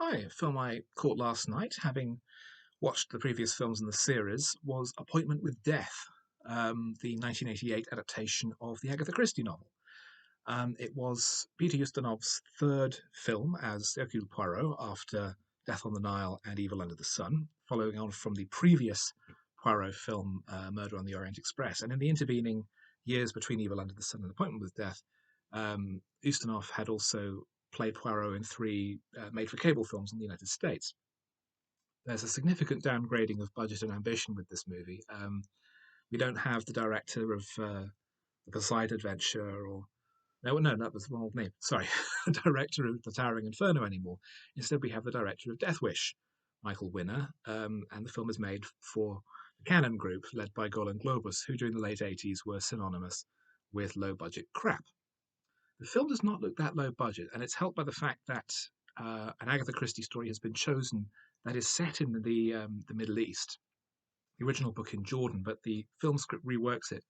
Hi, a film I caught last night, having watched the previous films in the series, was Appointment with Death, the 1988 adaptation of the Agatha Christie novel. It was Peter Ustinov's third film as Hercule Poirot after Death on the Nile and Evil Under the Sun, following on from the previous Poirot film, Murder on the Orient Express. And in the intervening years between Evil Under the Sun and Appointment with Death, Ustinov had also played Poirot in three made-for-cable films in the United States. There's a significant downgrading of budget and ambition with this movie. We don't have the director of the Poseidon Adventure, or no, that was the wrong name. Sorry, the director of The Towering Inferno anymore. Instead, we have the director of Death Wish, Michael Winner, and the film is made for the Cannon Group, led by Golan Globus, who during the late 80s were synonymous with low-budget crap. The film does not look that low budget, and it's helped by the fact that an Agatha Christie story has been chosen that is set in the Middle East. The original book in Jordan, but the film script reworks it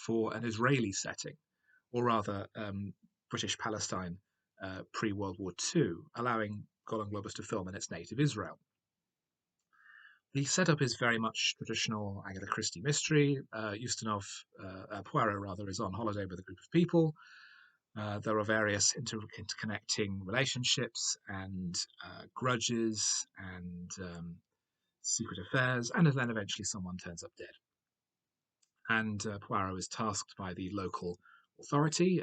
for an Israeli setting, or rather British Palestine pre World War II, allowing Golan Globus to film in its native Israel. The setup is very much traditional Agatha Christie mystery. Poirot rather, is on holiday with a group of people. There are various interconnecting relationships and grudges and secret affairs, and then eventually someone turns up dead. And Poirot is tasked by the local authority,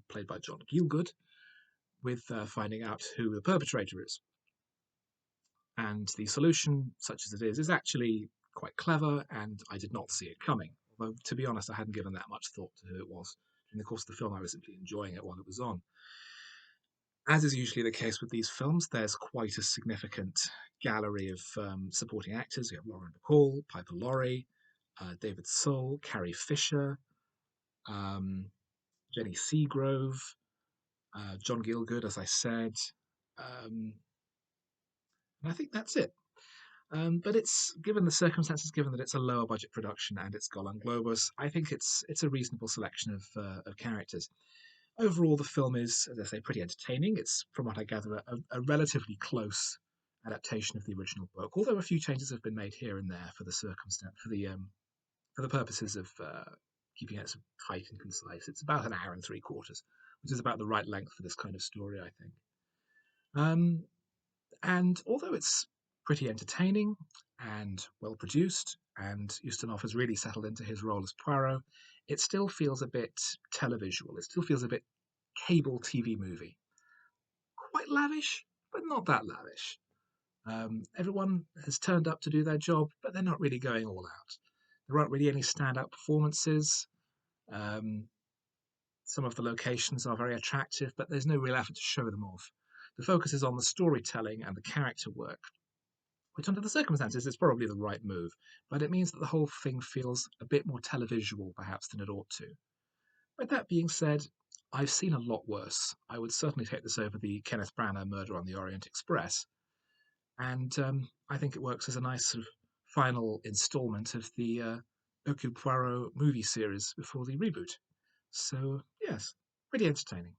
played by John Gielgud, with finding out who the perpetrator is. And the solution, such as it is actually quite clever, and I did not see it coming. Although, to be honest, I hadn't given that much thought to who it was. In the course of the film, I was simply enjoying it while it was on. As is usually the case with these films, there's quite a significant gallery of supporting actors. You have Lauren Bacall, Piper Laurie, David Soul, Carrie Fisher, um, Jenny Seagrove, John Gielgud, as I said. And I think that's it. But it's given the circumstances, given that it's a lower budget production and it's Golan Globus, I think it's a reasonable selection of characters. Overall, the film is, as I say, pretty entertaining. It's, from what I gather, a relatively close adaptation of the original book, although a few changes have been made here and there for the circumstance, for the purposes of keeping it sort of tight and concise. It's about an hour and three quarters, which is about the right length for this kind of story, I think. Um, and although it's pretty entertaining and well produced, and Ustinov has really settled into his role as Poirot, it still feels a bit televisual. It still feels a bit cable TV movie. Quite lavish, but not that lavish. Everyone has turned up to do their job, but they're not really going all out. There aren't really any standout performances. Um, some of the locations are very attractive, but there's no real effort to show them off. The focus is on the storytelling and the character work, which under the circumstances is probably the right move, but it means that the whole thing feels a bit more televisual perhaps than it ought to. But that being said, I've seen a lot worse. I would certainly take this over the Kenneth Branagh Murder on the Orient Express, and I think it works as a nice sort of final instalment of the Hercule Poirot movie series before the reboot. So, yes, pretty entertaining.